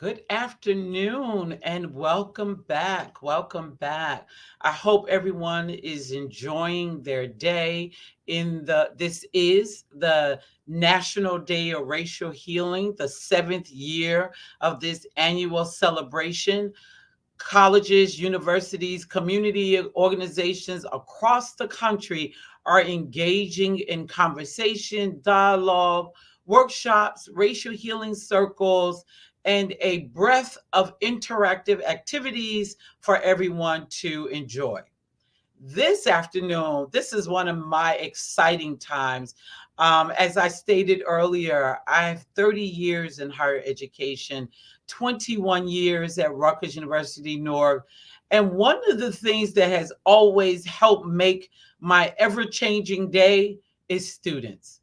Good afternoon and welcome back. Welcome back. I hope everyone is enjoying their day this is the National Day of Racial Healing, the 7th year of this annual celebration. Colleges, universities, community organizations across the country are engaging in conversation, dialogue, workshops, racial healing circles, and a breadth of interactive activities for everyone to enjoy. This afternoon, this is one of my exciting times. As I stated earlier, I have 30 years in higher education, 21 years at Rutgers University Newark. And one of the things that has always helped make my ever changing day is students.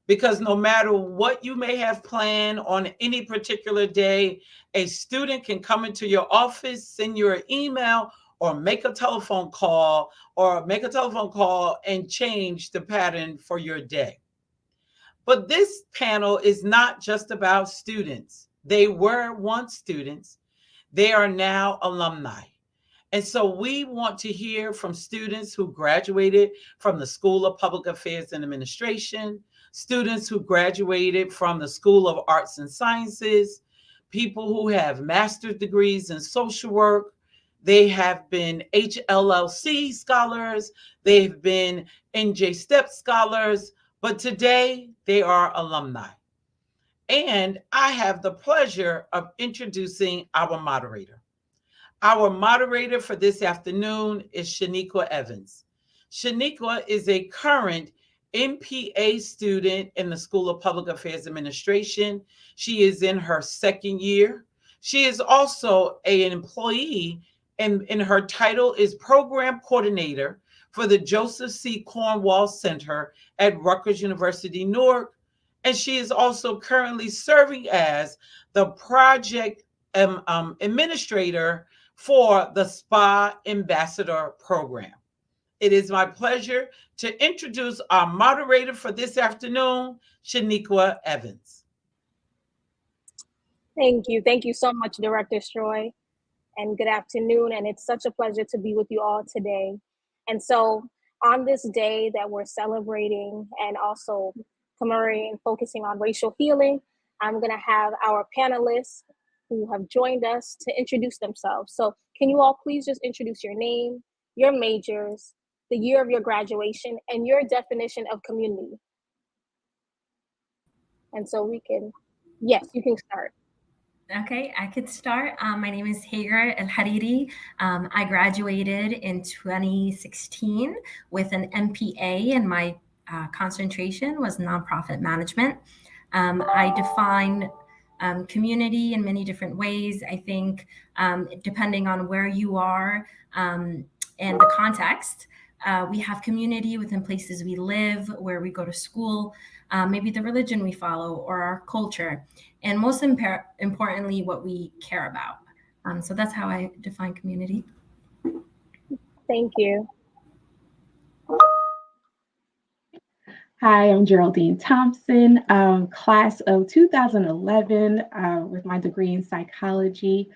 Because no matter what you may have planned on any particular day, a student can come into your office, send you an email, or make a telephone call and change the pattern for your day. But this panel is not just about students. They were once students. They are now alumni. And so we want to hear from students who graduated from the School of Public Affairs and Administration, students who graduated from the School of Arts and Sciences, people who have master's degrees in social work. They have been HLLC scholars, they've been NJ Step scholars, but today they are alumni. And I have the pleasure of introducing our moderator. Our moderator for this afternoon is Shanequa Evans. Shanequa is a current MPA student in the School of Public Affairs Administration. She is in her second year. She is also an employee, and her title is Program Coordinator for the Joseph C. Cornwall Center at Rutgers University Newark. And she is also currently serving as the project administrator for the SPA Ambassador Program. It is my pleasure to introduce our moderator for this afternoon, Shanequa Evans. Thank you. Thank you so much, Director Stroy, and good afternoon. And it's such a pleasure to be with you all today. And so on this day that we're celebrating and also commemorating and focusing on racial healing, I'm going to have our panelists who have joined us to introduce themselves. So can you all please just introduce your name, your majors, the year of your graduation, and your definition of community? And so we can, yes, you can start. Okay, I could start. My name is Hagar El Hariri. I graduated in 2016 with an MPA, and my concentration was nonprofit management. I define community in many different ways. I think depending on where you are and the context, we have community within places we live, where we go to school, maybe the religion we follow or our culture, and most importantly, what we care about. So that's how I define community. Thank you. Hi, I'm Geraldine Thompson, class of 2011 with my degree in psychology.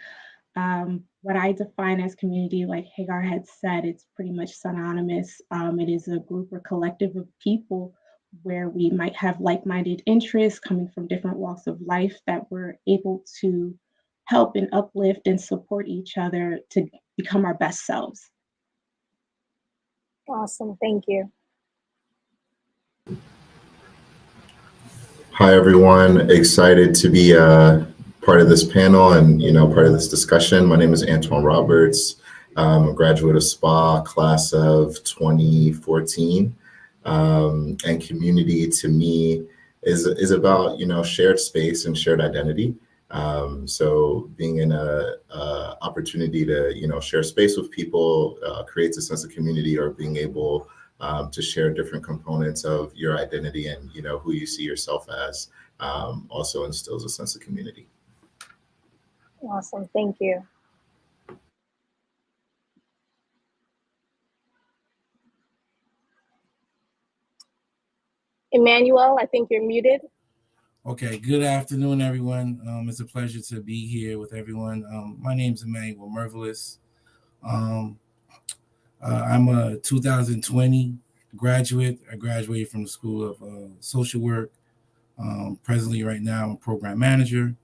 What I define as community, like Hagar had said, it's pretty much synonymous. It is a group or collective of people where we might have like-minded interests coming from different walks of life that we're able to help and uplift and support each other to become our best selves. Awesome, thank you. Hi, everyone. Excited to be part of this panel and, part of this discussion. My name is Antoine Roberts. I'm a graduate of SPA, class of 2014. And community to me is about, shared space and shared identity. So being in a opportunity to, share space with people creates a sense of community, or being able to share different components of your identity and, who you see yourself as, also instills a sense of community. Awesome, thank you. Emmanuel, I think you're muted. Okay, good afternoon, everyone. It's a pleasure to be here with everyone. My name is Emmanuel Mervelis. Um, I'm a 2020 graduate. I graduated from the School of Social Work. Presently, right now, I'm a program manager.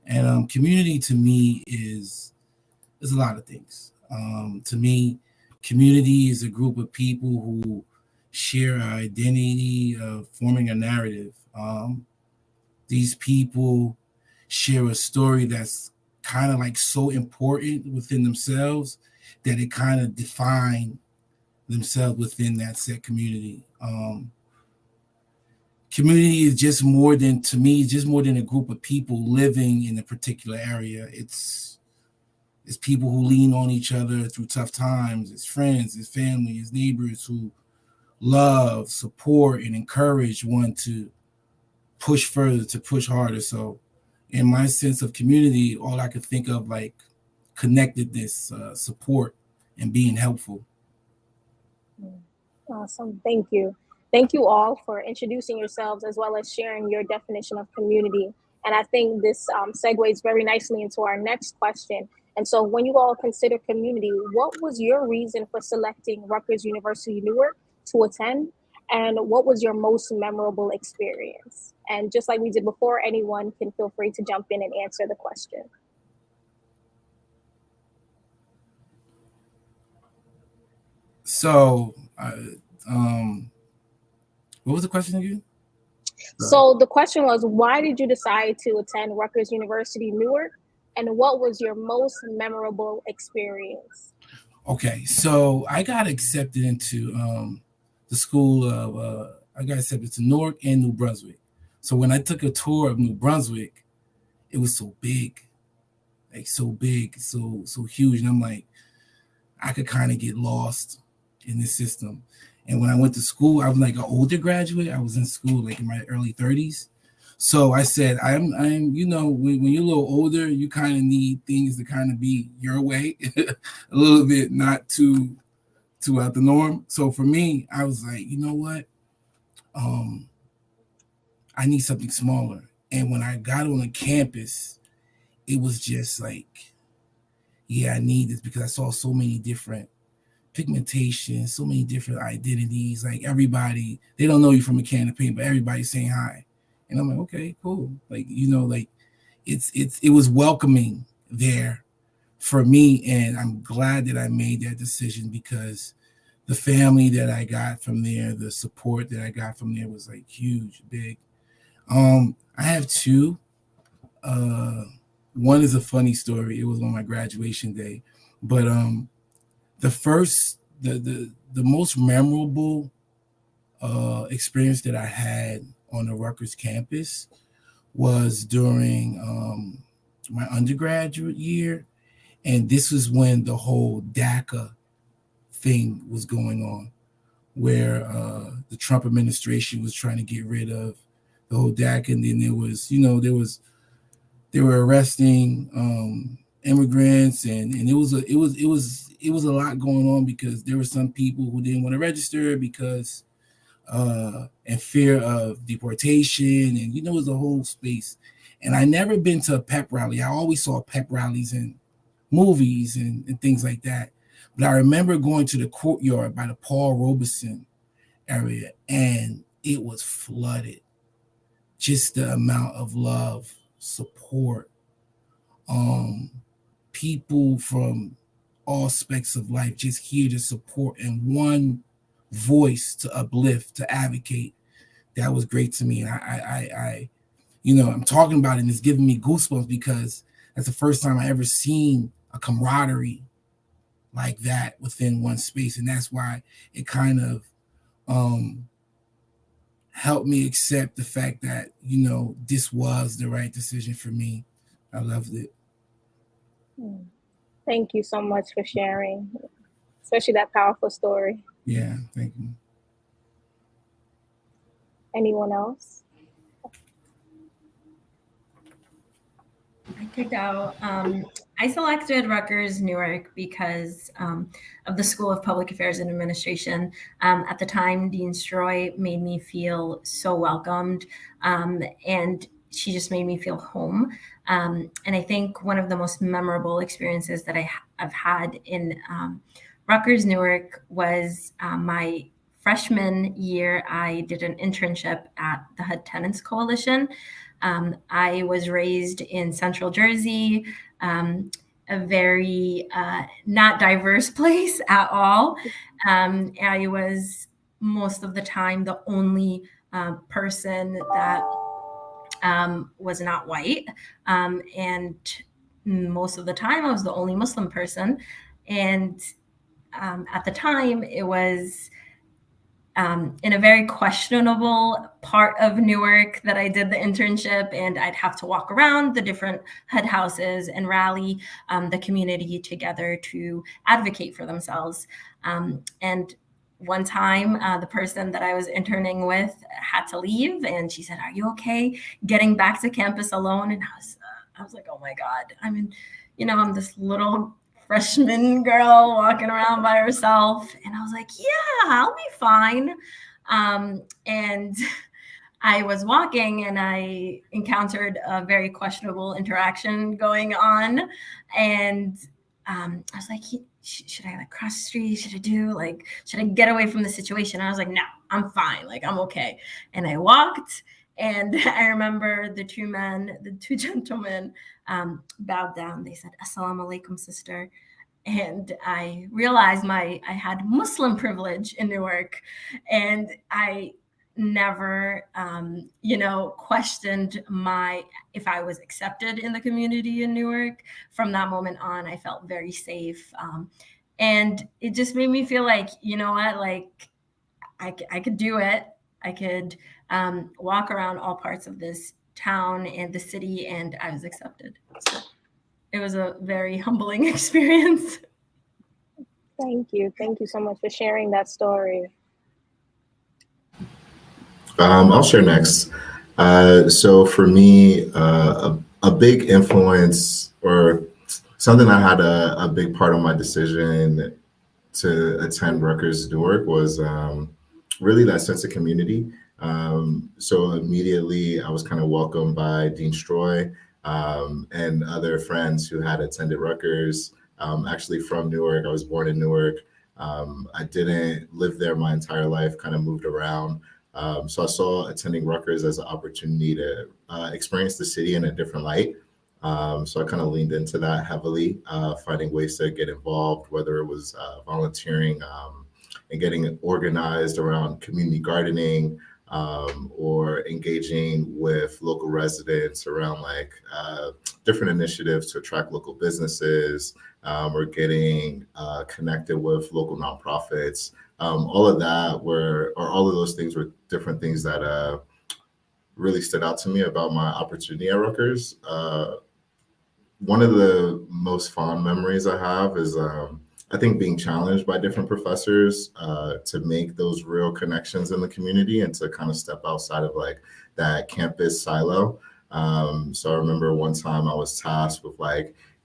And community to me is a lot of things. To me, community is a group of people who share an identity of forming a narrative. These people share a story that's kind of like so important within themselves that it kind of define themselves within that set community. Community is just more than, to me, just more than a group of people living in a particular area. It's people who lean on each other through tough times. It's friends, it's family, it's neighbors who love, support, and encourage one to push further, to push harder. So in my sense of community, all I could think of like connectedness, support, and being helpful. Awesome. Thank you. Thank you all for introducing yourselves as well as sharing your definition of community. And I think this segues very nicely into our next question. And so when you all consider community, what was your reason for selecting Rutgers University Newark to attend? And what was your most memorable experience? And just like we did before, anyone can feel free to jump in and answer the question. So, what was the question again? So the question was, why did you decide to attend Rutgers University Newark? And what was your most memorable experience? Okay, so I got accepted into the school of, I got accepted to Newark and New Brunswick. So when I took a tour of New Brunswick, it was so big, like so big, so huge. And I'm like, I could kind of get lost in this system. And when I went to school, I was like an older graduate. I was in school like in my early 30s. So I said, I'm, you know, when you're a little older, you kind of need things to kind of be your way, a little bit, not too out the norm. So for me, I was like, you know what? I need something smaller. And when I got on the campus, it was just like, yeah, I need this because I saw so many different pigmentation, so many different identities. Like everybody, they don't know you from a can of paint, but everybody's saying hi. And I'm like, okay, cool. Like, you know, like it was welcoming there for me. And I'm glad that I made that decision because the family that I got from there, the support that I got from there was like huge, big. I have two. One is a funny story. It was on my graduation day, but the first, the most memorable experience that I had on the Rutgers campus was during my undergraduate year, and this was when the whole DACA thing was going on, where the Trump administration was trying to get rid of the whole DACA, and then there was, you know, they were arresting immigrants, and it was a lot going on because there were some people who didn't want to register because in fear of deportation, and you know, it was a whole space. And I never been to a pep rally. I always saw pep rallies in movies and things like that. But I remember going to the courtyard by the Paul Robeson area, and it was flooded. Just the amount of love, support, people from all aspects of life just here to support and one voice to uplift, to advocate. That was great to me. And I you know, I'm talking about it and it's giving me goosebumps because that's the first time I ever seen a camaraderie like that within one space. And that's why it kind of helped me accept the fact that, you know, this was the right decision for me. I loved it. Thank you so much for sharing, especially that powerful story. Yeah, thank you. Anyone else? I could go. I selected Rutgers Newark because of the School of Public Affairs and Administration. At the time, Dean Stroy made me feel so welcomed. And she just made me feel home. And I think one of the most memorable experiences that I've had in Rutgers Newark was my freshman year. I did an internship at the HUD Tenants Coalition. I was raised in Central Jersey, a very not diverse place at all. I was most of the time the only person that was not white. And most of the time I was the only Muslim person. And at the time it was in a very questionable part of Newark that I did the internship, and I'd have to walk around the different HUD houses and rally the community together to advocate for themselves. And one time, the person that I was interning with had to leave, and she said, "Are you okay getting back to campus alone?" And I was like, "Oh my God!" I mean, I'm this little freshman girl walking around by herself. And I was like, yeah, I'll be fine. And I was walking and I encountered a very questionable interaction going on. And I was like, should I cross the street? Should I get away from the situation? And I was like, no, I'm fine. I'm okay. And I walked. And I remember the two gentlemen bowed down. They said, "Assalamu alaikum, sister." And I realized I had Muslim privilege in Newark, and I never, questioned if I was accepted in the community in Newark. From that moment on, I felt very safe. And it just made me feel like, you know what, I could do it. I could walk around all parts of this town and the city, and I was accepted. So it was a very humbling experience. Thank you. Thank you so much for sharing that story. I'll share next. So for me, a big influence or something that had a big part of my decision to attend Rutgers Newark was really that sense of community. So immediately I was kind of welcomed by Dean Stroy and other friends who had attended Rutgers. Actually from Newark, I was born in Newark. I didn't live there my entire life, kind of moved around. So I saw attending Rutgers as an opportunity to experience the city in a different light. So I kind of leaned into that heavily, finding ways to get involved, whether it was volunteering and getting organized around community gardening, or engaging with local residents around different initiatives to attract local businesses, or getting connected with local nonprofits. All of those things were different things that really stood out to me about my opportunity at Rutgers. One of the most fond memories I have is I think being challenged by different professors to make those real connections in the community and to kind of step outside of that campus silo. So I remember one time I was tasked with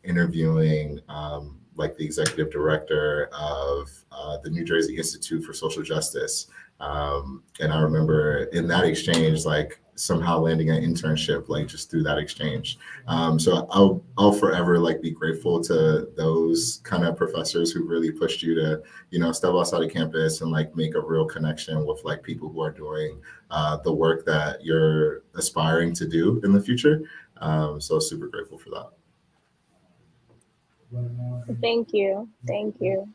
interviewing the executive director of the New Jersey Institute for Social Justice. And I remember in that exchange, somehow landing an internship, just through that exchange. So I'll forever be grateful to those kind of professors who really pushed you to, step outside of campus and make a real connection with people who are doing the work that you're aspiring to do in the future. So super grateful for that. Thank you. Thank you.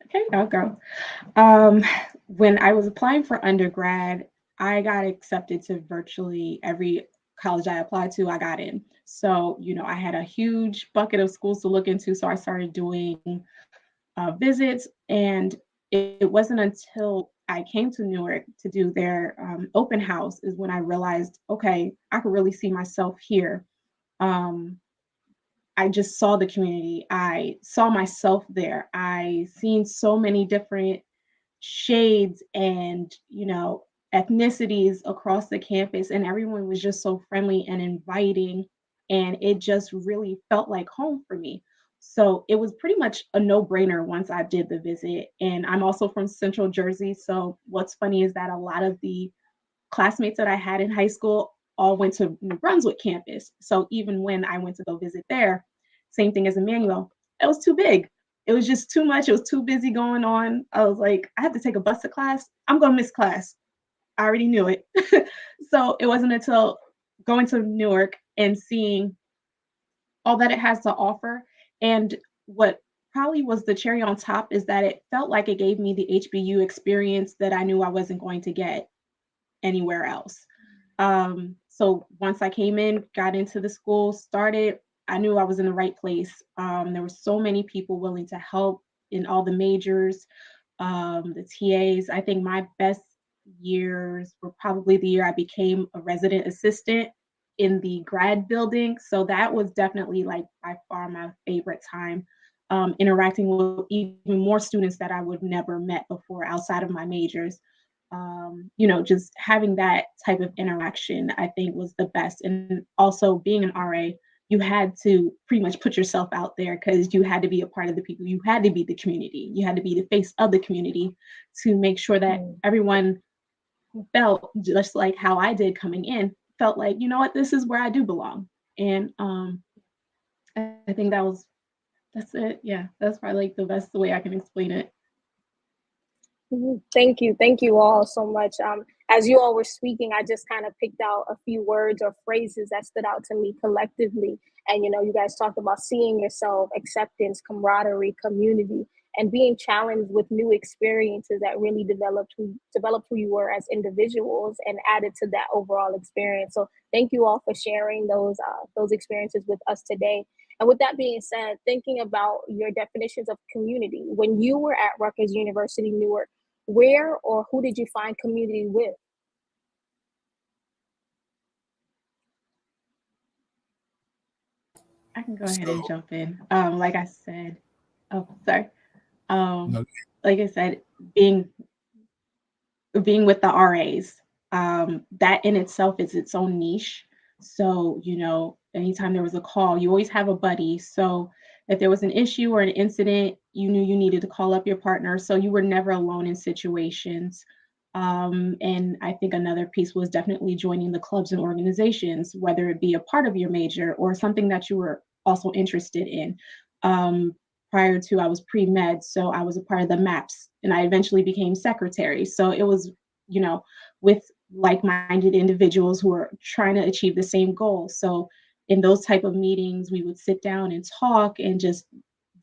Okay, I'll go. When I was applying for undergrad, I got accepted to virtually every college I applied to, I got in. So, I had a huge bucket of schools to look into. So I started doing visits, and it wasn't until I came to Newark to do their open house is when I realized, okay, I could really see myself here. I just saw the community. I saw myself there. I seen so many different shades and, ethnicities across the campus, and everyone was just so friendly and inviting. And it just really felt like home for me. So it was pretty much a no-brainer once I did the visit. And I'm also from Central Jersey. So what's funny is that a lot of the classmates that I had in high school all went to New Brunswick campus. So even when I went to go visit there, same thing as Emmanuel, it was too big. It was just too much. It was too busy going on. I was like, I have to take a bus to class. I'm going to miss class. I already knew it. So it wasn't until going to Newark and seeing all that it has to offer. And what probably was the cherry on top is that it felt like it gave me the HBU experience that I knew I wasn't going to get anywhere else. So once I came in, got into the school, started, I knew I was in the right place. There were so many people willing to help in all the majors, the TAs. I think my best years were probably the year I became a resident assistant in the grad building. So that was definitely like by far my favorite time, interacting with even more students that I would never met before outside of my majors. Just having that type of interaction, I think was the best. And also being an RA, you had to pretty much put yourself out there because you had to be a part of the people. You had to be the community. You had to be the face of the community to make sure that everyone felt just like how I did coming in, felt like, you know what, this is where I do belong. And I think that's it. Yeah, that's probably like the best way I can explain it. Thank you. Thank you all so much. As you all were speaking, I just kind of picked out a few words or phrases that stood out to me collectively. And, you guys talked about seeing yourself, acceptance, camaraderie, community, and being challenged with new experiences that really developed who you were as individuals and added to that overall experience. So thank you all for sharing those experiences with us today. And with that being said, thinking about your definitions of community, when you were at Rutgers University, Newark, where or who did you find community with? I can go ahead and jump in. Like I said, oh, sorry. Like I said, being with the RAs, that in itself is its own niche. So, anytime there was a call, you always have a buddy. So if there was an issue or an incident, you knew you needed to call up your partner. So you were never alone in situations. And I think another piece was definitely joining the clubs and organizations, whether it be a part of your major or something that you were also interested in. Prior to, I was pre-med, so I was a part of the MAPS, and I eventually became secretary. So it was, with like-minded individuals who are trying to achieve the same goal. So in those type of meetings, we would sit down and talk and just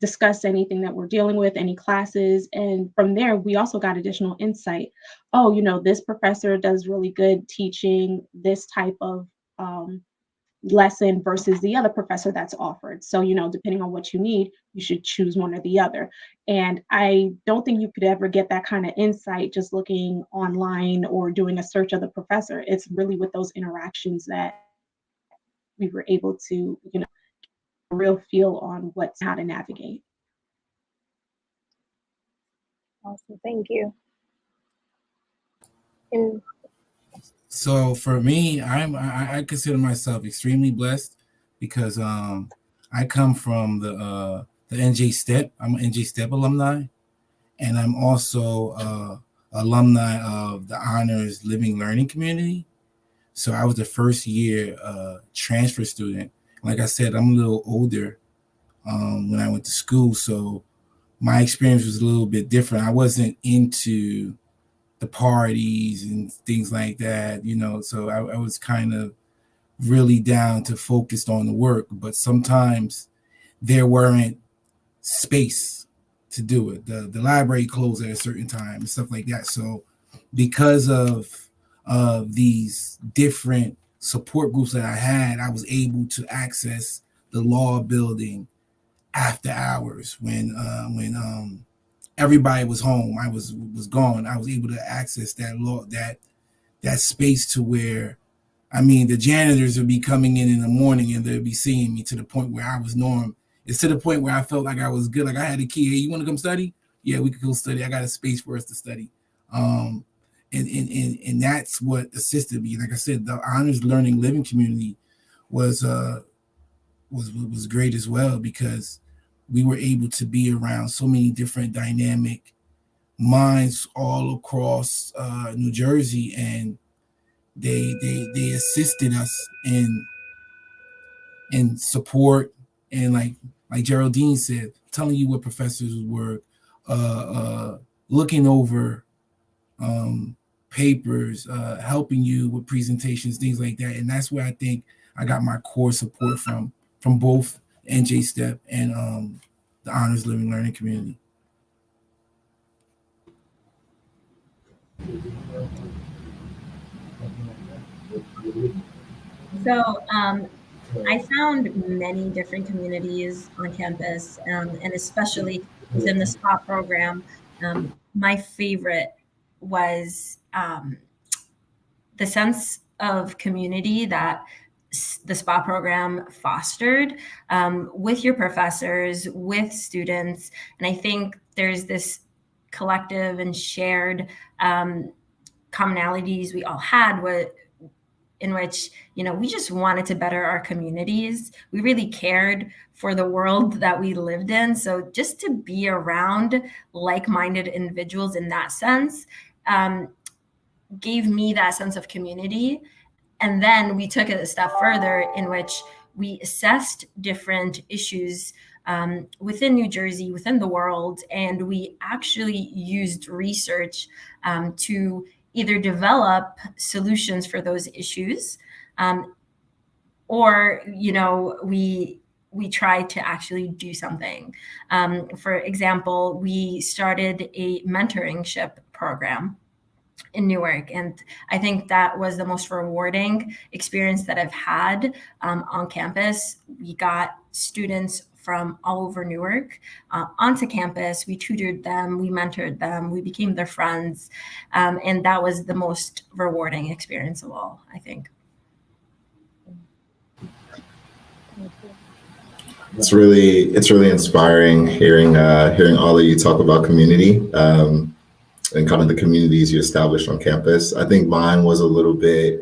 discuss anything that we're dealing with, any classes. And from there, we also got additional insight. Oh, this professor does really good teaching this type of lesson versus the other professor that's offered. So, depending on what you need, you should choose one or the other. And I don't think you could ever get that kind of insight just looking online or doing a search of the professor. It's really with those interactions that we were able to, a real feel on how to navigate. Awesome. Thank you. And so for me, I consider myself extremely blessed because I come from the NJ STEP. I'm an NJ STEP alumni, and I'm also alumni of the Honors Living Learning Community. So I was the first year transfer student. Like I said, I'm a little older when I went to school, so my experience was a little bit different. I wasn't into the parties and things like that, so I was kind of really down to focused on the work, but sometimes there weren't space to do it. The library closed at a certain time and stuff like that. So because of these different support groups that I had, I was able to access the law building after hours when everybody was home. I was gone. I was able to access that space to where, the janitors would be coming in the morning and they'd be seeing me, to the point where I was norm. It's to the point where I felt like I was good. Like I had a key. Hey, you want to come study? Yeah, we could go study. I got a space for us to study. And that's what assisted me. Like I said, the Honors Learning Living Community was great as well, because we were able to be around so many different dynamic minds all across New Jersey, and they assisted us in support, and like Geraldine said, telling you what professors work, looking over papers, helping you with presentations, things like that. And that's where I think I got my core support from both NJ Step and the Honors Living Learning community. So I found many different communities on campus, and especially within the SPA program. My favorite was the sense of community that the SPA program fostered with your professors, with students. And I think there's this collective and shared commonalities we all had in which, we just wanted to better our communities. We really cared for the world that we lived in. So just to be around like-minded individuals in that sense gave me that sense of community. And then we took it a step further in which we assessed different issues within New Jersey, within the world, and we actually used research to either develop solutions for those issues, or we tried to actually do something. For example, we started a mentoringship program in Newark, and I think that was the most rewarding experience that I've had on campus. We got students from all over Newark onto campus. We tutored them, we mentored them, we became their friends, and that was the most rewarding experience of all, I think. It's really inspiring hearing all of you talk about community and kind of the communities you established on campus. I think mine was a little bit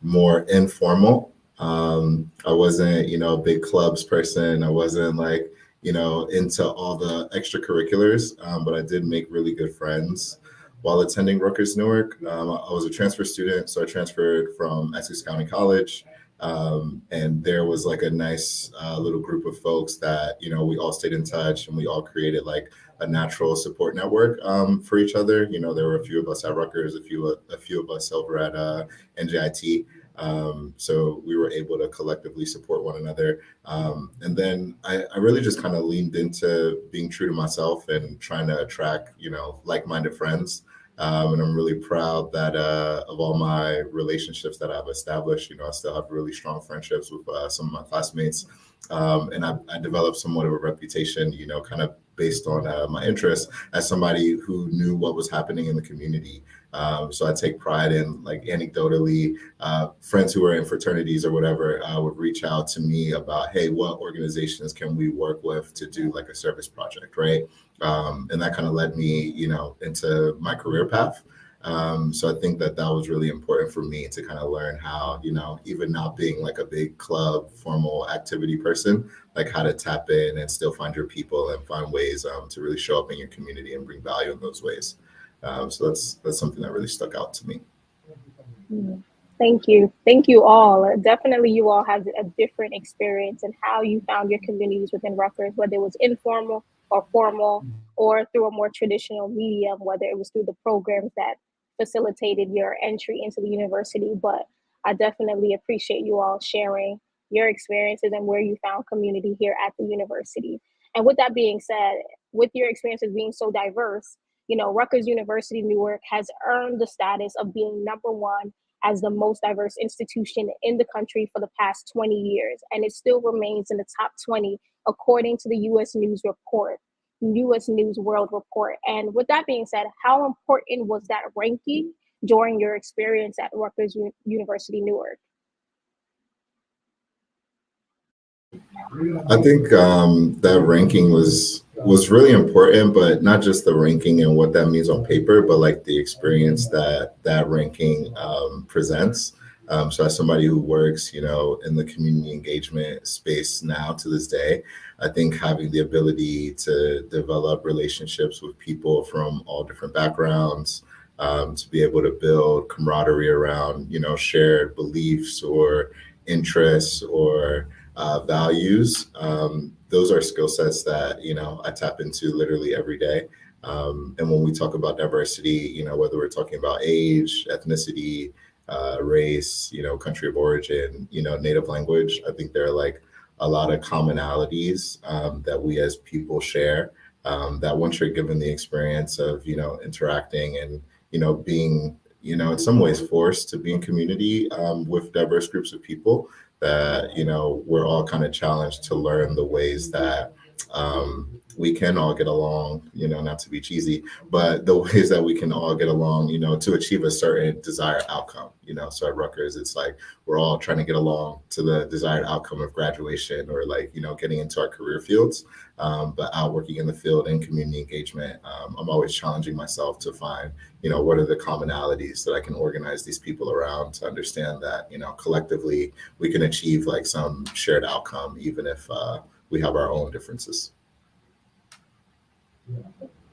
more informal. I wasn't, a big clubs person. I wasn't into all the extracurriculars, but I did make really good friends while attending Rutgers Newark. I was a transfer student, so I transferred from Essex County College. And there was a nice little group of folks that, we all stayed in touch, and we all created a natural support network for each other. There were a few of us at Rutgers, a few of us over at NJIT. So we were able to collectively support one another. And then I really just kind of leaned into being true to myself and trying to attract, like-minded friends. And I'm really proud that of all my relationships that I've established, I still have really strong friendships with some of my classmates. And I developed somewhat of a reputation, kind of based on my interests as somebody who knew what was happening in the community. So I take pride in, anecdotally, friends who are in fraternities or whatever would reach out to me about, hey, what organizations can we work with to do a service project, right? And that kind of led me, into my career path. So I think that was really important for me to kind of learn how, even not being a big club formal activity person, how to tap in and still find your people and find ways to really show up in your community and bring value in those ways. So that's something that really stuck out to me. Thank you all. Definitely you all have a different experience in how you found your communities within Rutgers, whether it was informal or formal, or through a more traditional medium, whether it was through the programs that facilitated your entry into the university. But I definitely appreciate you all sharing your experiences and where you found community here at the university. And with that being said, with your experiences being so diverse, Rutgers University Newark has earned the status of being #1 as the most diverse institution in the country for the past 20 years. And it still remains in the top 20, according to the U.S. News World Report. And with that being said, how important was that ranking during your experience at Rutgers University Newark? I think that ranking was really important, but not just the ranking and what that means on paper, but the experience that ranking presents. So as somebody who works, in the community engagement space now to this day, I think having the ability to develop relationships with people from all different backgrounds, to be able to build camaraderie around, shared beliefs or interests or values. Those are skill sets that, I tap into literally every day. And when we talk about diversity, whether we're talking about age, ethnicity, race, country of origin, native language, I think there are like a lot of commonalities that we as people share, that once you're given the experience of, interacting and, being, in some ways forced to be in community with diverse groups of people, that, we're all kind of challenged to learn the ways that we can all get along, not to be cheesy, but the ways that we can all get along, to achieve a certain desired outcome, so at Rutgers, it's like, we're all trying to get along to the desired outcome of graduation or like, getting into our career fields, but out working in the field and community engagement, I'm always challenging myself to find, what are the commonalities that I can organize these people around to understand that, collectively we can achieve like some shared outcome, even if we have our own differences.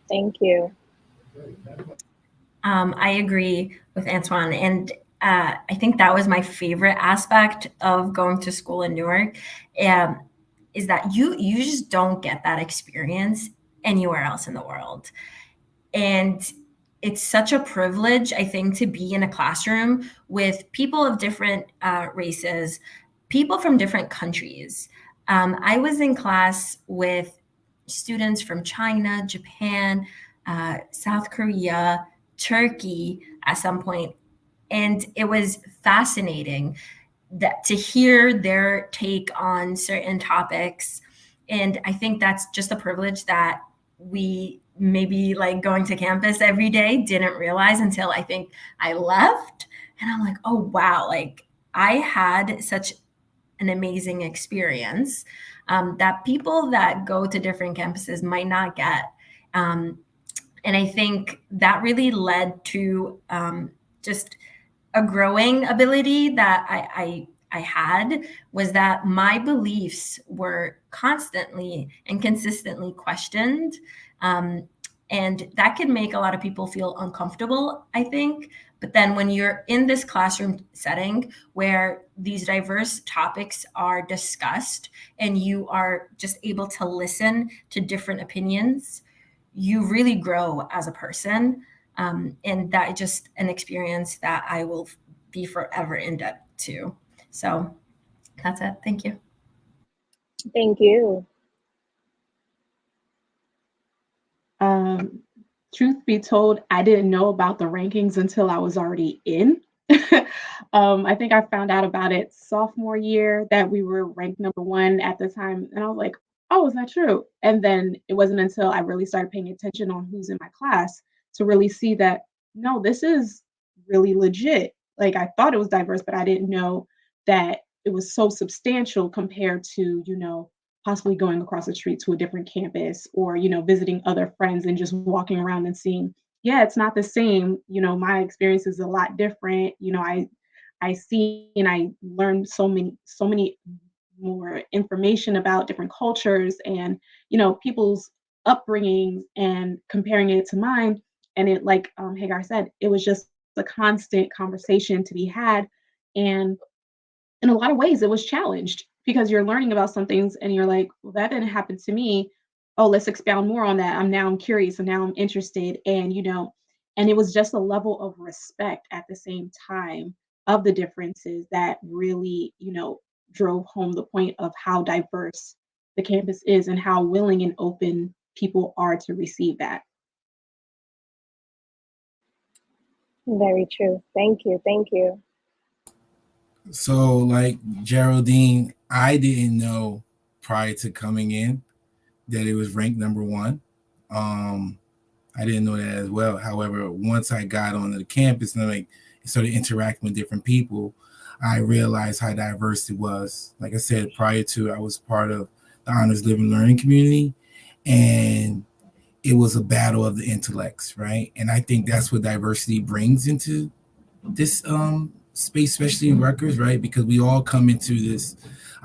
Thank you. I agree with Antoine. And I think that was my favorite aspect of going to school in Newark, is that you just don't get that experience anywhere else in the world. And it's such a privilege, I think, to be in a classroom with people of different races, people from different countries. I was in class with students from China, Japan, South Korea, Turkey at some point. And it was fascinating to hear their take on certain topics. And I think that's just a privilege that we maybe like going to campus every day didn't realize until I think I left. And I'm like, oh, wow, like I had such an amazing experience that people that go to different campuses might not get. And I think that really led to just a growing ability that I had, was that my beliefs were constantly and consistently questioned. And that can make a lot of people feel uncomfortable, I think. But then when you're in this classroom setting where these diverse topics are discussed and you are just able to listen to different opinions, you really grow as a person. And that is just an experience that I will be forever in debt to. So that's it. Thank you. Thank you. Truth be told, I didn't know about the rankings until I was already in. I think I found out about it sophomore year that we were ranked number 1 at the time. And I was like, oh, is that true? And then it wasn't until I really started paying attention on who's in my class to really see that, no, this is really legit. Like I thought it was diverse, but I didn't know that it was so substantial compared to, possibly going across the street to a different campus or, visiting other friends and just walking around and seeing, yeah, it's not the same. My experience is a lot different. I see and I learned so many more information about different cultures and, people's upbringings and comparing it to mine. And it, like Hagar said, it was just a constant conversation to be had. And in a lot of ways, it was challenged because you're learning about some things and you're like, well, that didn't happen to me. Oh, let's expound more on that. I'm curious and now I'm interested. And, and it was just a level of respect at the same time of the differences that really, drove home the point of how diverse the campus is and how willing and open people are to receive that. Very true. Thank you. Thank you. So like Geraldine, I didn't know prior to coming in that it was ranked number 1. I didn't know that as well. However, once I got onto the campus and I started interacting with different people, I realized how diverse it was. Like I said, prior to, I was part of the Honors Living Learning community, and it was a battle of the intellects, right? And I think that's what diversity brings into this space, especially in Rutgers, right? Because we all come into this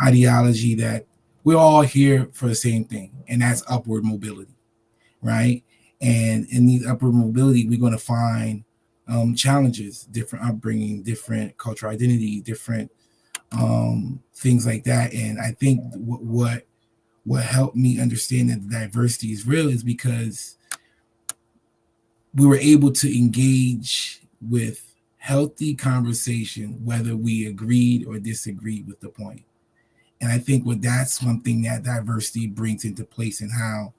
ideology that we're all here for the same thing, and that's upward mobility, right? And in the upward mobility, we're going to find challenges, different upbringing, different cultural identity, different things like that. And I think what helped me understand that the diversity is real is because we were able to engage with healthy conversation, whether we agreed or disagreed with the point. And I think that's one thing that diversity brings into place, and how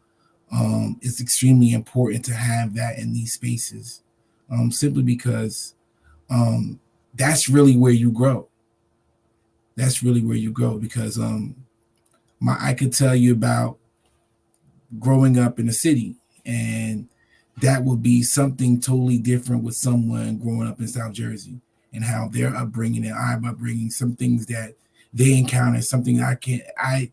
it's extremely important to have that in these spaces, simply because that's really where you grow. That's really where you grow, because I could tell you about growing up in a city, and that would be something totally different with someone growing up in South Jersey, and how their upbringing and I'm upbringing, some things that they encounter, something I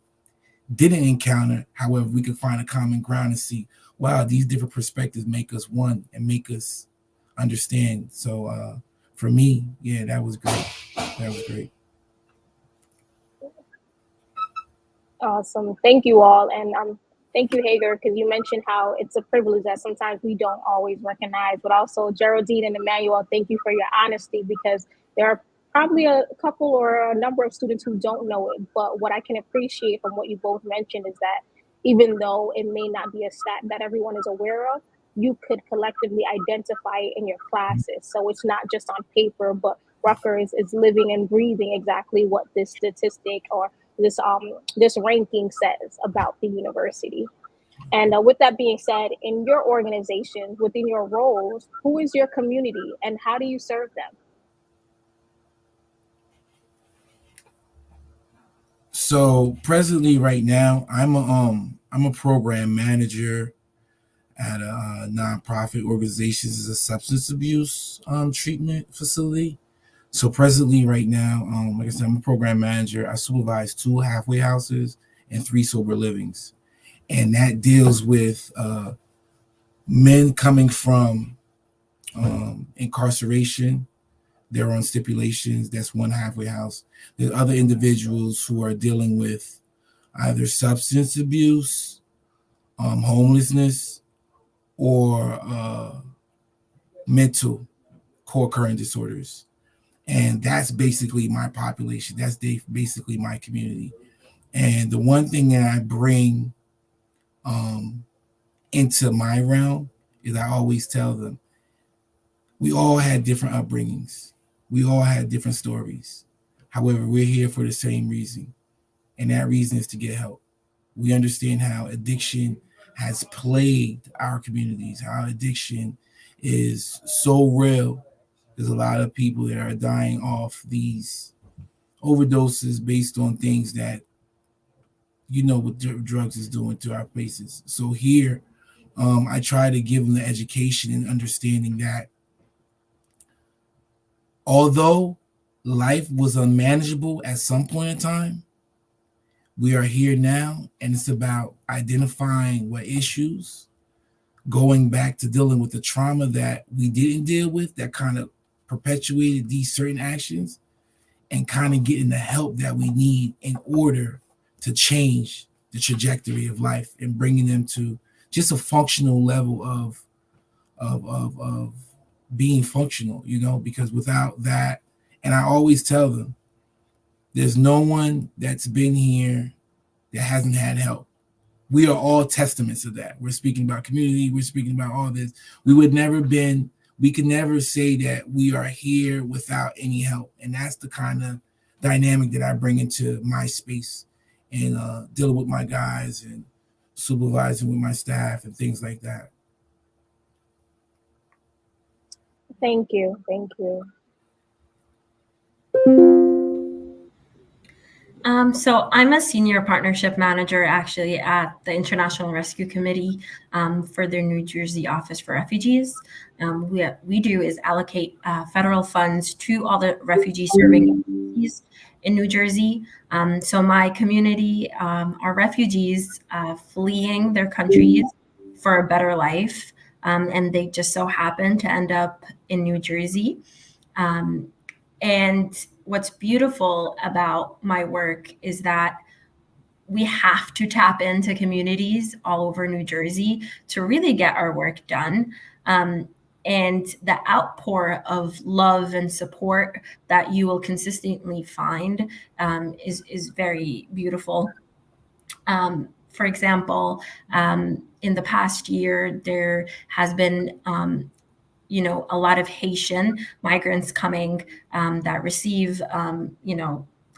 didn't encounter. However, we could find a common ground and see, wow, these different perspectives make us one and make us understand. So for me, yeah, that was great. That was great. Awesome. Thank you all. And thank you, Hager, because you mentioned how it's a privilege that sometimes we don't always recognize. But also, Geraldine and Emmanuel, thank you for your honesty, because there are probably a couple or a number of students who don't know it. But what I can appreciate from what you both mentioned is that even though it may not be a stat that everyone is aware of, you could collectively identify it in your classes. So it's not just on paper, but Rutgers is living and breathing exactly what this statistic or this ranking says about the university. And with that being said, in your organization, within your roles, who is your community and how do you serve them? So presently, right now, I'm a program manager at a nonprofit organization as a substance abuse treatment facility. So presently, right now, like I said, I'm a program manager. I supervise 2 halfway houses and 3 sober livings, and that deals with men coming from incarceration. They're on stipulations. That's one halfway house. There's other individuals who are dealing with either substance abuse, homelessness, or mental co-occurring disorders. And that's basically my population. That's basically my community. And the one thing that I bring into my realm is I always tell them, we all had different upbringings. We all had different stories. However, we're here for the same reason. And that reason is to get help. We understand how addiction has plagued our communities, how addiction is so real. There's a lot of people that are dying off these overdoses based on things that what drugs is doing to our places. So here, I try to give them the education and understanding that although life was unmanageable at some point in time, we are here now, and it's about identifying what issues, going back to dealing with the trauma that we didn't deal with that kind of perpetuated these certain actions, and kind of getting the help that we need in order to change the trajectory of life and bringing them to just a functional level of being functional, because without that, and I always tell them, there's no one that's been here that hasn't had help. We are all testaments of that. We're speaking about community. We're speaking about all this. We could never say that we are here without any help. And that's the kind of dynamic that I bring into my space and dealing with my guys and supervising with my staff and things like that. Thank you. Thank you. So I'm a senior partnership manager actually at the International Rescue Committee for the New Jersey Office for Refugees. What we do is allocate federal funds to all the refugee serving agencies in New Jersey. So my community are refugees fleeing their countries for a better life, and they just so happen to end up in New Jersey. And what's beautiful about my work is that we have to tap into communities all over New Jersey to really get our work done. and the outpour of love and support that you will consistently find is very beautiful. For example, in the past year, there has been a lot of Haitian migrants coming that receive,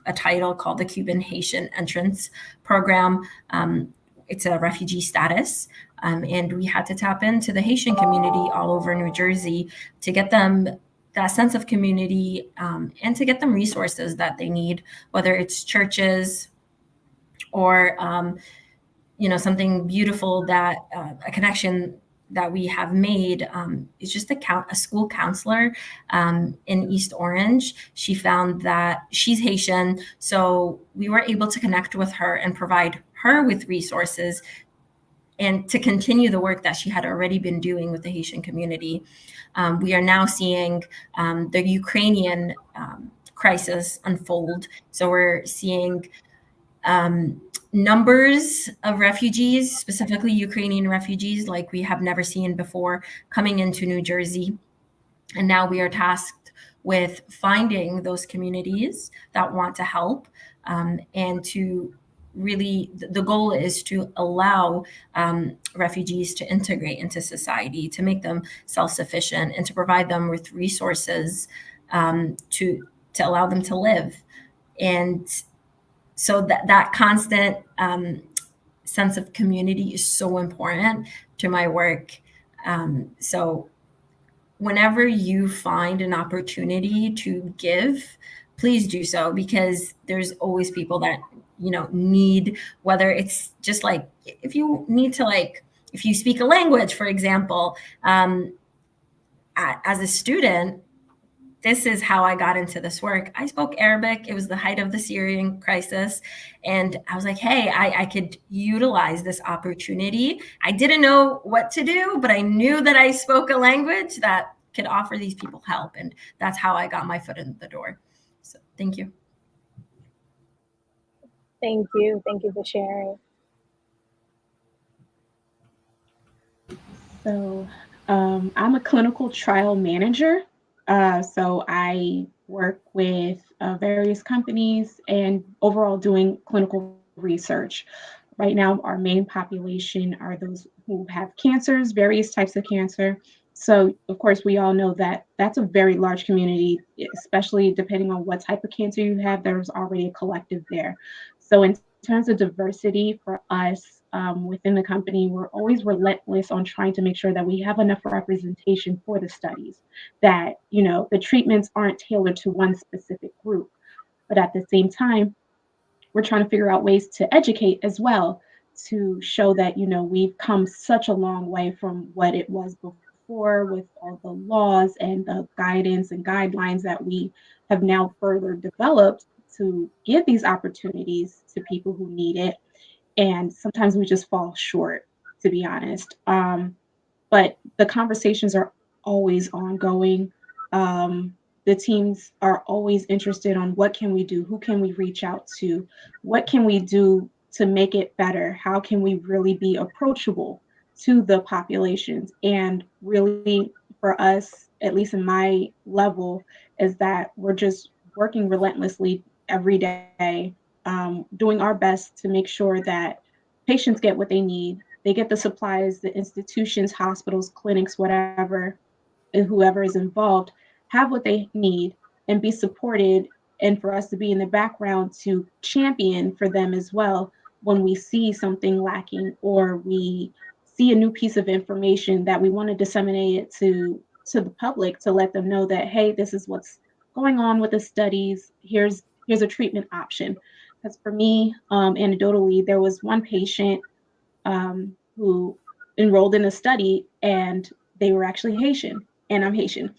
a title called the Cuban Haitian Entrance Program. It's a refugee status. And we had to tap into the Haitian community all over New Jersey to get them that sense of community and to get them resources that they need, whether it's churches or something beautiful that a connection that we have made is just a school counselor in East Orange. She found that she's Haitian, so we were able to connect with her and provide her with resources and to continue the work that she had already been doing with the Haitian community. We are now seeing the Ukrainian crisis unfold. So we're seeing numbers of refugees, specifically Ukrainian refugees, like we have never seen before, coming into New Jersey. And now we are tasked with finding those communities that want to help and to really, the goal is to allow refugees to integrate into society, to make them self-sufficient, and to provide them with resources to allow them to live. And so that constant sense of community is so important to my work. So whenever you find an opportunity to give, please do so, because there's always people that need, whether it's just like if you need to, like if you speak a language, for example, as a student, this is how I got into this work. I spoke Arabic. It was the height of the Syrian crisis. And I was like, hey, I could utilize this opportunity. I didn't know what to do, but I knew that I spoke a language that could offer these people help. And that's how I got my foot in the door. So thank you. Thank you. Thank you for sharing. So I'm a clinical trial manager. So I work with various companies and overall doing clinical research. Right now, our main population are those who have cancers, various types of cancer. So, of course, we all know that that's a very large community, especially depending on what type of cancer you have, there's already a collective there. So, in terms of diversity for us within the company, we're always relentless on trying to make sure that we have enough representation for the studies, that, the treatments aren't tailored to one specific group. But at the same time, we're trying to figure out ways to educate as well to show that we've come such a long way from what it was before with all the laws and the guidance and guidelines that we have now further developed to give these opportunities to people who need it. And sometimes we just fall short, to be honest. But the conversations are always ongoing. The teams are always interested on what can we do, who can we reach out to, what can we do to make it better, how can we really be approachable to the populations. And really, for us, at least in my level, is that we're just working relentlessly every day, doing our best to make sure that patients get what they need, they get the supplies, the institutions, hospitals, clinics, whatever, and whoever is involved have what they need and be supported, and for us to be in the background to champion for them as well when we see something lacking or we see a new piece of information that we want to disseminate it to the public to let them know that, hey, this is what's going on with the studies. Here's a treatment option. Because for me, anecdotally, there was one patient who enrolled in a study and they were actually Haitian, and I'm Haitian.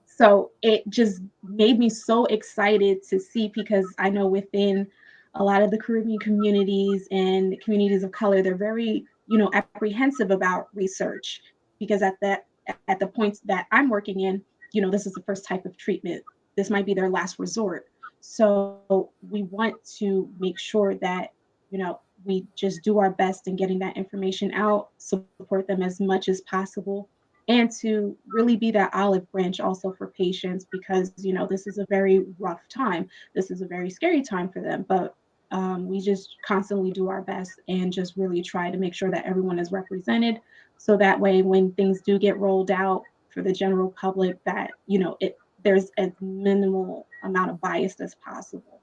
So it just made me so excited to see, because I know within a lot of the Caribbean communities and communities of color, they're very, apprehensive about research, because at the points that I'm working in, this is the first type of treatment. This might be their last resort. So we want to make sure that, we just do our best in getting that information out, support them as much as possible. and to really be that olive branch also for patients, because this is a very rough time. This is a very scary time for them, but we just constantly do our best and just really try to make sure that everyone is represented, so that way when things do get rolled out for the general public, that there's as minimal amount of bias as possible.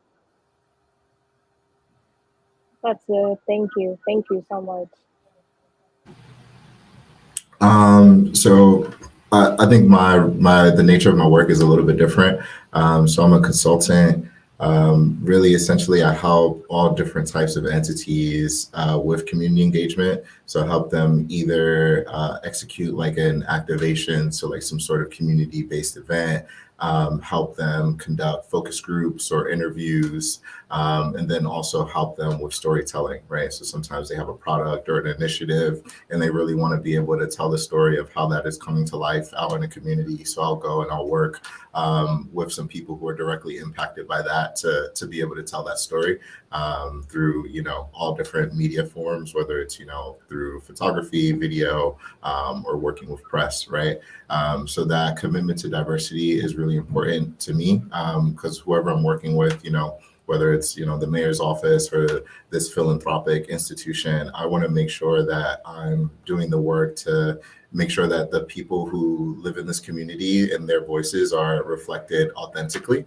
That's good. Thank you. Thank you so much. So I think the nature of my work is a little bit different. So I'm a consultant. Really, essentially, I help all different types of entities with community engagement. So I help them either execute like an activation, so like some sort of community-based event, help them conduct focus groups or interviews, and then also help them with storytelling, right? So sometimes they have a product or an initiative and they really want to be able to tell the story of how that is coming to life out in the community. So I'll go and I'll work with some people who are directly impacted by that to be able to tell that story through, all different media forms, whether it's, through photography, video, or working with press, right? So that commitment to diversity is really important to me, because whoever I'm working with, whether it's the mayor's office or this philanthropic institution, I want to make sure that I'm doing the work to make sure that the people who live in this community and their voices are reflected authentically.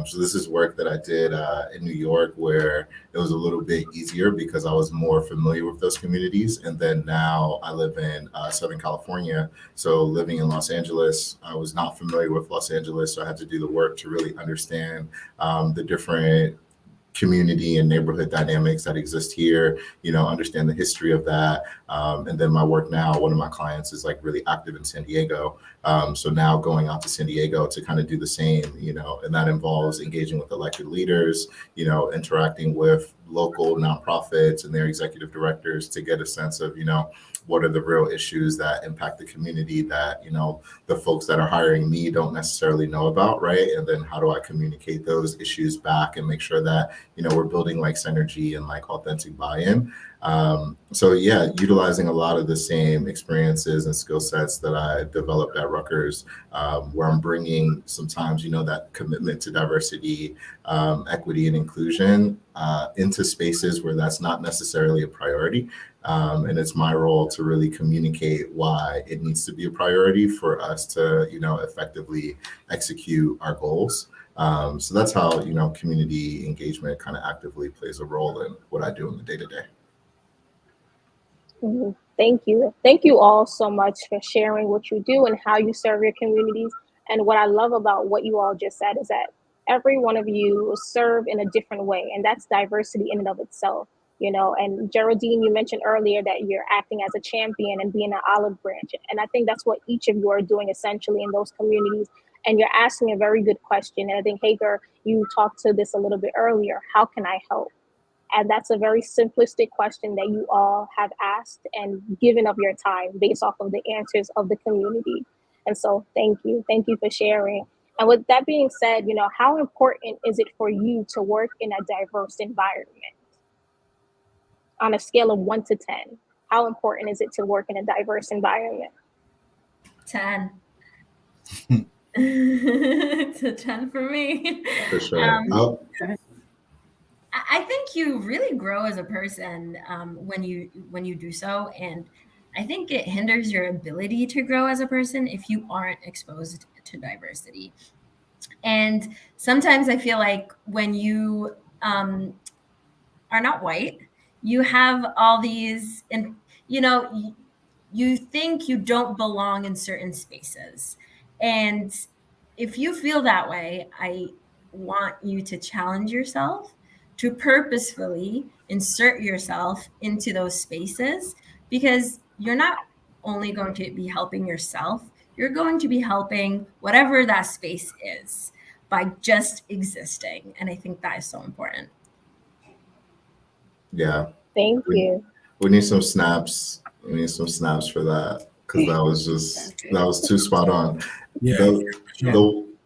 So this is work that I did in New York, where it was a little bit easier because I was more familiar with those communities. And then now I live in Southern California. So living in Los Angeles, I was not familiar with Los Angeles. So I had to do the work to really understand the different community and neighborhood dynamics that exist here, understand the history of that. And then my work now, one of my clients is like really active in San Diego. So now going out to San Diego to kind of do the same, and that involves engaging with elected leaders, interacting with local nonprofits and their executive directors to get a sense of, what are the real issues that impact the community that, the folks that are hiring me don't necessarily know about, right? And then how do I communicate those issues back and make sure that, we're building like synergy and like authentic buy-in. So yeah, utilizing a lot of the same experiences and skill sets that I developed at Rutgers, where I'm bringing sometimes, that commitment to diversity, equity, and inclusion into spaces where that's not necessarily a priority. And it's my role to really communicate why it needs to be a priority for us to, effectively execute our goals. So that's how, community engagement kind of actively plays a role in what I do in the day-to-day. Mm-hmm. Thank you. Thank you all so much for sharing what you do and how you serve your communities. And what I love about what you all just said is that every one of you serve in a different way, and that's diversity in and of itself. And Geraldine, you mentioned earlier that you're acting as a champion and being an olive branch. And I think that's what each of you are doing essentially in those communities. And you're asking a very good question. And I think, Hagar, you talked to this a little bit earlier. How can I help? And that's a very simplistic question that you all have asked and given of your time based off of the answers of the community. And so thank you. Thank you for sharing. And with that being said, how important is it for you to work in a diverse environment? On a scale of 1 to 10, how important is it to work in a diverse environment? 10. It's a 10 for me. For sure. I think you really grow as a person when you do so, and I think it hinders your ability to grow as a person if you aren't exposed to diversity. And sometimes I feel like when you are not white, you have all these, and you think you don't belong in certain spaces. And if you feel that way, I want you to challenge yourself to purposefully insert yourself into those spaces, because you're not only going to be helping yourself, you're going to be helping whatever that space is by just existing. And I think that is so important. Yeah. Thank you. We need some snaps. We need some snaps for that, because that was too spot on. Yeah.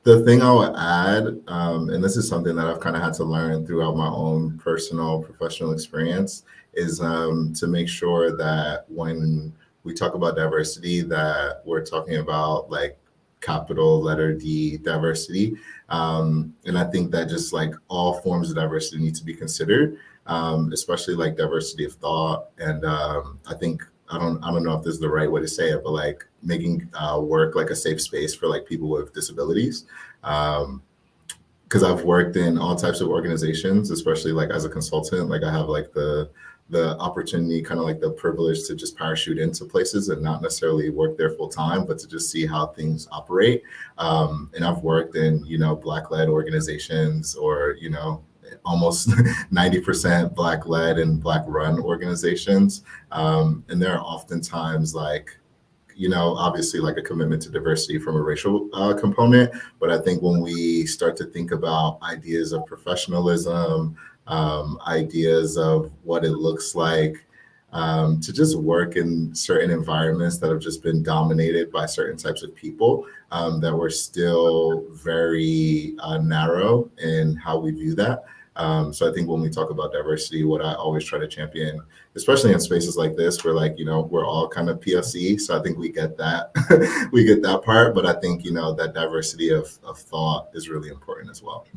The thing I would add, and this is something that I've kind of had to learn throughout my own personal professional experience, is to make sure that when we talk about diversity, that we're talking about like capital letter D diversity. And I think that just like all forms of diversity need to be considered, especially like diversity of thought. And I think I don't know if this is the right way to say it, but like making work like a safe space for like people with disabilities. Because I've worked in all types of organizations, especially like as a consultant. Like I have like the opportunity, kind of like the privilege to just parachute into places and not necessarily work there full time, but to just see how things operate. And I've worked in, you know, Black-led organizations, or, you know, almost 90% Black-led and Black-run organizations. And there are oftentimes like, you know, obviously like a commitment to diversity from a racial component. But I think when we start to think about ideas of professionalism, ideas of what it looks like to just work in certain environments that have just been dominated by certain types of people, that we're still very narrow in how we view that. So I think when we talk about diversity, what I always try to champion, especially in spaces like this, where like, you know, we're all kind of POC. So I think we get that, we get that part. But I think, you know, that diversity of thought is really important as well.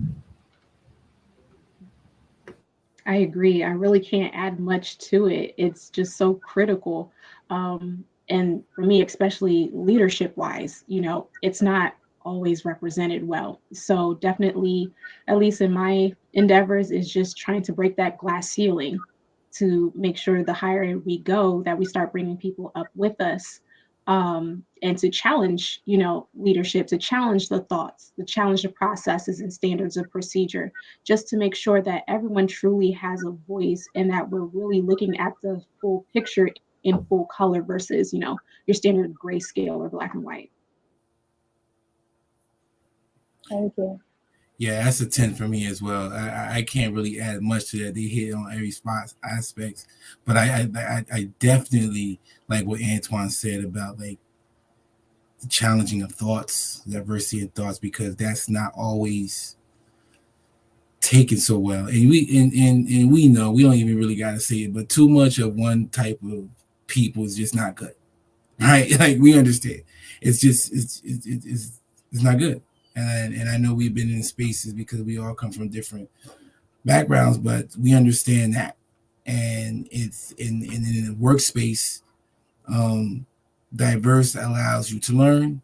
I agree. I really can't add much to it. It's just so critical. And for me, especially leadership wise, you know, it's not always represented well. So definitely, at least in my endeavors, is just trying to break that glass ceiling to make sure the higher we go, that we start bringing people up with us, and to challenge, you know, leadership, to challenge the thoughts, to challenge the processes and standards of procedure, just to make sure that everyone truly has a voice and that we're really looking at the full picture in full color versus, you know, your standard grayscale or black and white. Thank you. Yeah, that's a 10 for me as well. I can't really add much to that. They hit on every spot aspects, but I definitely like what Antoine said about like the challenging of thoughts, diversity of thoughts, because that's not always taken so well. And we know, we don't even really got to say it, but too much of one type of people is just not good, right? Like we understand, it's just it's not good. And I know we've been in spaces because we all come from different backgrounds, but we understand that. And it's in a workspace, diverse allows you to learn.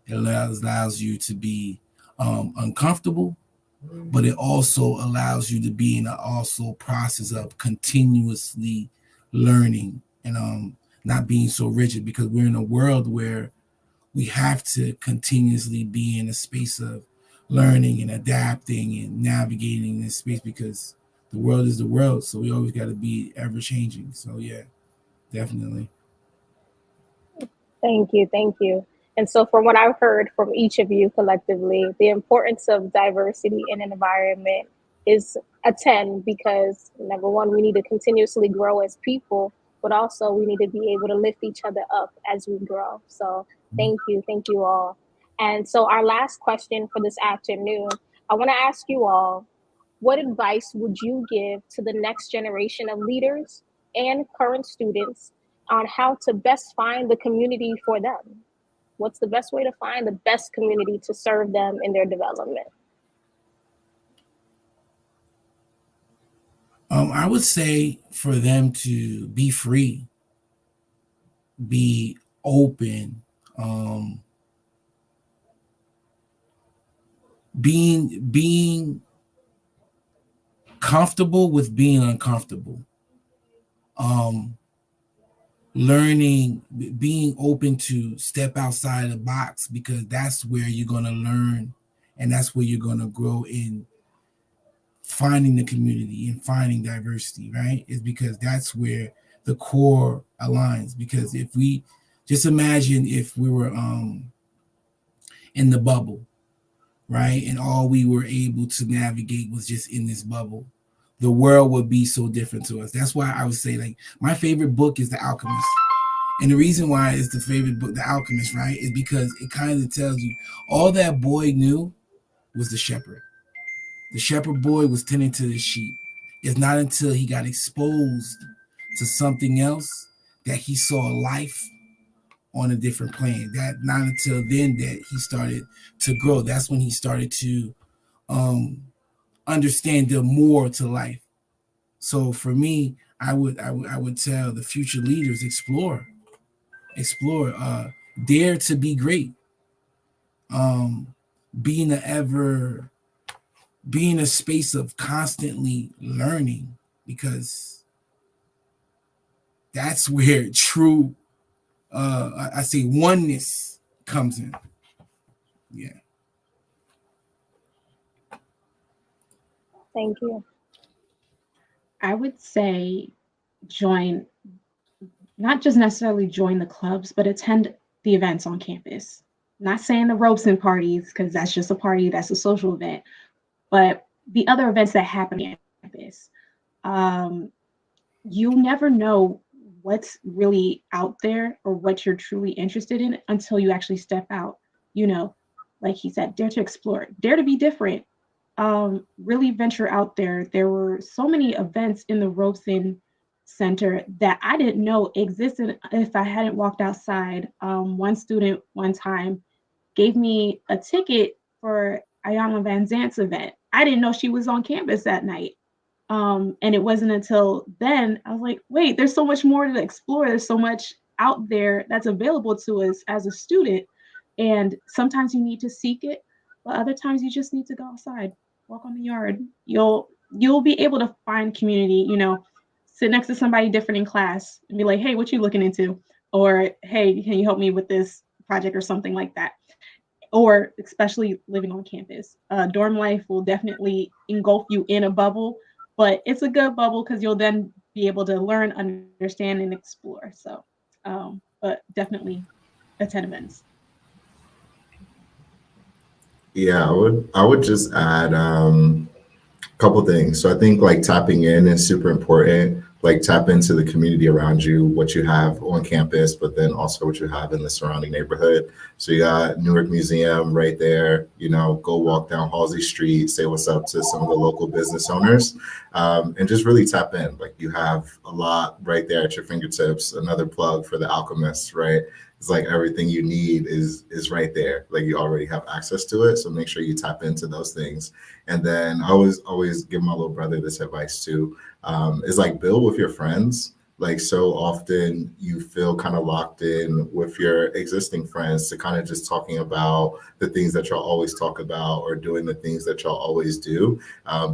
It allows you to be uncomfortable, but it also allows you to be in an also process of continuously learning and not being so rigid, because we're in a world where we have to continuously be in a space of learning and adapting and navigating this space, because the world is the world. So we always got to be ever changing. So yeah, definitely. Thank you. Thank you. And so from what I've heard from each of you collectively, the importance of diversity in an environment is a 10, because number one, we need to continuously grow as people, but also we need to be able to lift each other up as we grow. So thank you all. And so our last question for this afternoon, I want to ask you all, what advice would you give to the next generation of leaders and current students on how to best find the community for them? What's the best way to find the best community to serve them in their development? I would say for them to be free, be open, being comfortable with being uncomfortable, learning, being open to step outside the box, because that's where you're going to learn and that's where you're going to grow in finding the community and finding diversity, right? Is because that's where the core aligns. Because if we just imagine if we were in the bubble, right, and all we were able to navigate was just in this bubble, the world would be so different to us. That's why I would say, like, my favorite book is The Alchemist. And the reason why it's the favorite book, The Alchemist, right, is because it kind of tells you all that boy knew was the shepherd. The shepherd boy was tending to the sheep. It's not until he got exposed to something else that he saw life on a different plane. That not until then that he started to grow. That's when he started to understand the more to life. So for me, I would tell the future leaders, explore, dare to be great. Being a space of constantly learning, because that's where true I say oneness comes in. Yeah. Thank you. I would say join, not just necessarily join the clubs, but attend the events on campus. Not saying the ropes and parties, because that's just a party, that's a social event, but the other events that happen on campus. Um, you never know what's really out there or what you're truly interested in until you actually step out. You know, like he said, dare to explore, dare to be different. Really venture out there. There were so many events in the Robeson Center that I didn't know existed if I hadn't walked outside. One student one time gave me a ticket for Ayanna Van Zant's event. I didn't know she was on campus that night. And it wasn't until then I was like, wait, there's so much more to explore. There's so much out there that's available to us as a student. And sometimes you need to seek it, but other times you just need to go outside, walk on the yard. You'll be able to find community, sit next to somebody different in class and be like, hey, what you looking into? Or hey, can you help me with this project or something like that? Or especially living on campus. Dorm life will definitely engulf you in a bubble, but it's a good bubble because you'll then be able to learn, understand, and explore. So, but definitely attend events. Yeah, I would just add couple things. So I think like tapping in is super important. Like tap into the community around you, what you have on campus, but then also what you have in the surrounding neighborhood. So you got Newark Museum right there. Go walk down Halsey Street, say what's up to some of the local business owners, and just really tap in. Like you have a lot right there at your fingertips. Another plug for the Alchemist, right? It's like everything you need is right there. Like you already have access to it. So make sure you tap into those things. And then I always give my little brother this advice too. Is like build with your friends. Like so often you feel kind of locked in with your existing friends to kind of just talking about the things that y'all always talk about or doing the things that y'all always do,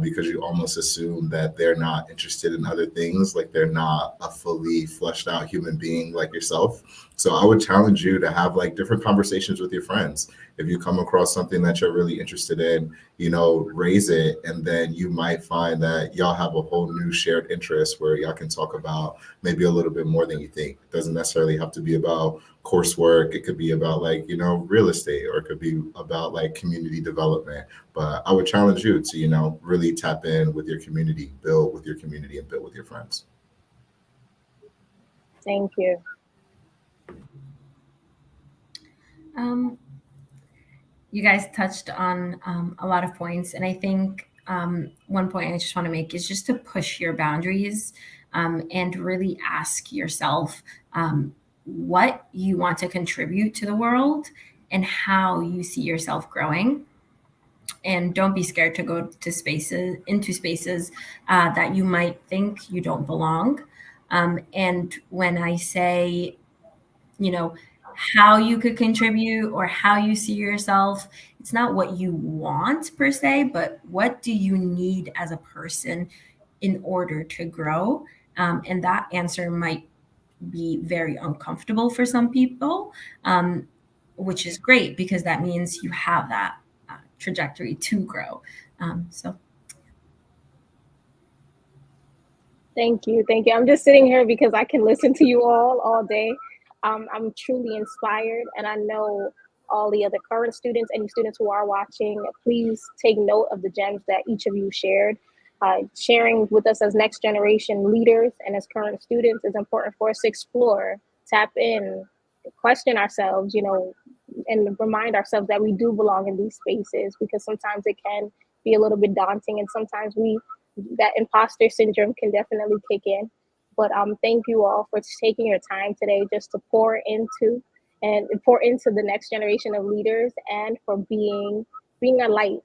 because you almost assume that they're not interested in other things, like they're not a fully fleshed out human being like yourself. So I would challenge you to have like different conversations with your friends. If you come across something that you're really interested in, raise it, and then you might find that y'all have a whole new shared interest where y'all can talk about maybe a little bit more than you think. It doesn't necessarily have to be about coursework. It could be about like, real estate, or it could be about like community development. But I would challenge you to, really tap in with your community, build with your community, and build with your friends. Thank you. You guys touched on a lot of points, and I think one point I just want to make is just to push your boundaries and really ask yourself what you want to contribute to the world and how you see yourself growing. And don't be scared to go into spaces that you might think you don't belong. And when I say, how you could contribute or how you see yourself, it's not what you want per se, but what do you need as a person in order to grow? And that answer might be very uncomfortable for some people, which is great because that means you have that trajectory to grow. So Thank you. Thank you. I'm just sitting here because I can listen to you all day. I'm truly inspired, and I know all the other current students, any students who are watching, please take note of the gems that each of you shared. Sharing with us as next generation leaders and as current students is important for us to explore, tap in, question ourselves, and remind ourselves that we do belong in these spaces, because sometimes it can be a little bit daunting, and sometimes that imposter syndrome can definitely kick in. But thank you all for taking your time today just to pour into and important to the next generation of leaders, and for being a light,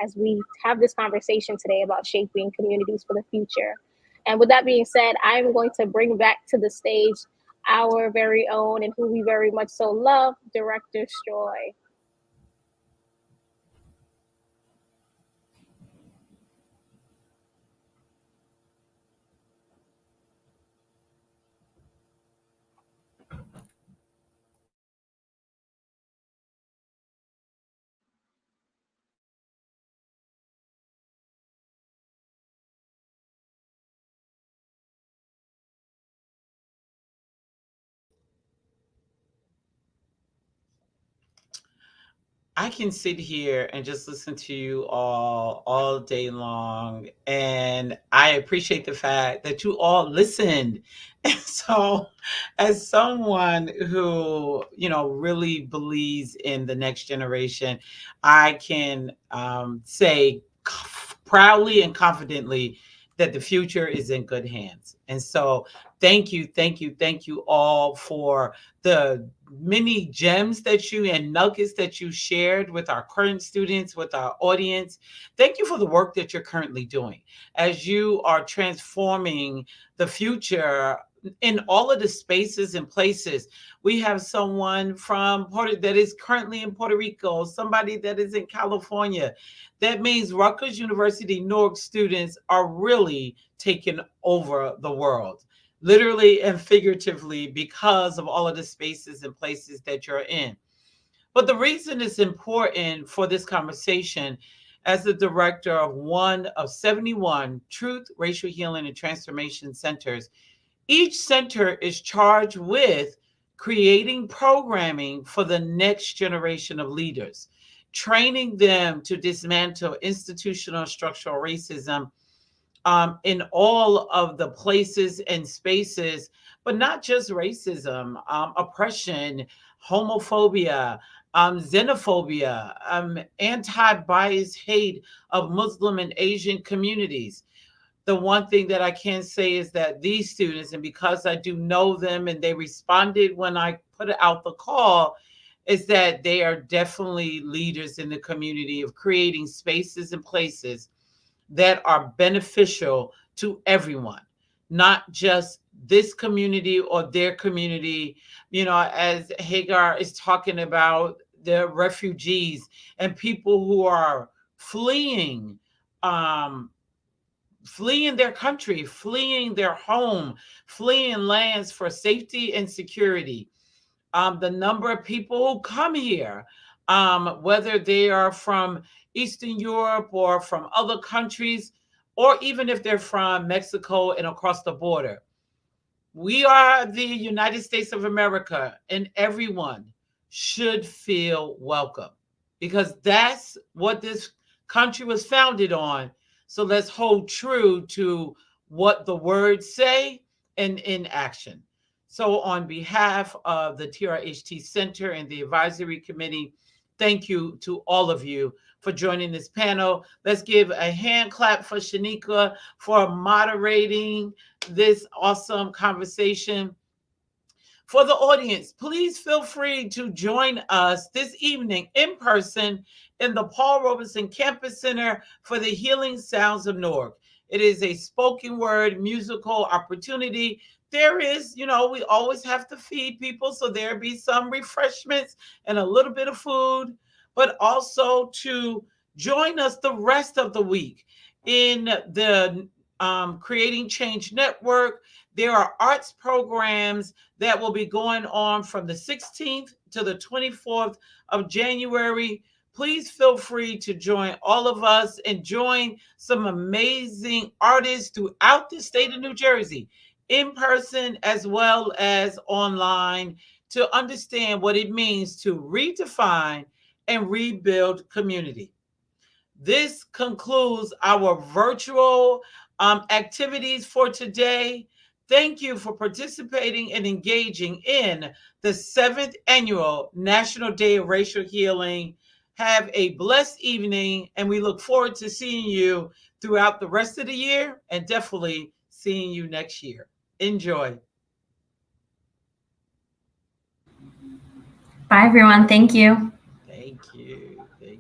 as we have this conversation today about shaping communities for the future. And with that being said, I'm going to bring back to the stage our very own and who we very much so love, Director Stroy. I can sit here and just listen to you all day long. And I appreciate the fact that you all listened. And so, as someone who, really believes in the next generation, I can say proudly and confidently that the future is in good hands. And so, thank you all for the many gems that you and nuggets that you shared with our current students, with our audience. Thank you for the work that you're currently doing as you are transforming the future in all of the spaces and places. We have someone from that is currently in Puerto Rico, somebody that is in California. That means Rutgers University NDORH students are really taking over the world, literally and figuratively, because of all of the spaces and places that you're in. But the reason it's important for this conversation, as the director of one of 71 Truth, Racial Healing, and Transformation centers, each center is charged with creating programming for the next generation of leaders, training them to dismantle institutional structural racism in all of the places and spaces, but not just racism, oppression, homophobia, xenophobia, anti-bias hate of Muslim and Asian communities. The one thing that I can say is that these students, and because I do know them and they responded when I put out the call, is that they are definitely leaders in the community of creating spaces and places that are beneficial to everyone, not just this community or their community. As Hagar is talking about the refugees and people who are fleeing, um, fleeing their country, fleeing their home, fleeing lands for safety and security. The number of people who come here, whether they are from Eastern Europe or from other countries, or even if they're from Mexico and across the border. We are the United States of America, and everyone should feel welcome, because that's what this country was founded on. So let's hold true to what the words say and in action. So, on behalf of the TRHT Center and the Advisory Committee, thank you to all of you for joining this panel. Let's give a hand clap for Shanequa for moderating this awesome conversation. For the audience, please feel free to join us this evening in person in the Paul Robeson Campus Center for the Healing Sounds of NDORH. It is a spoken word musical opportunity. There is, we always have to feed people, so there be some refreshments and a little bit of food, but also to join us the rest of the week in the Creating Change Network. There are arts programs that will be going on from the 16th to the 24th of January. Please feel free to join all of us and join some amazing artists throughout the state of New Jersey, in person as well as online, to understand what it means to redefine and rebuild community. This concludes our virtual activities for today. Thank you for participating and engaging in the 7th Annual National Day of Racial Healing. Have a blessed evening, and we look forward to seeing you throughout the rest of the year, and definitely seeing you next year. Enjoy. Bye, everyone. Thank you.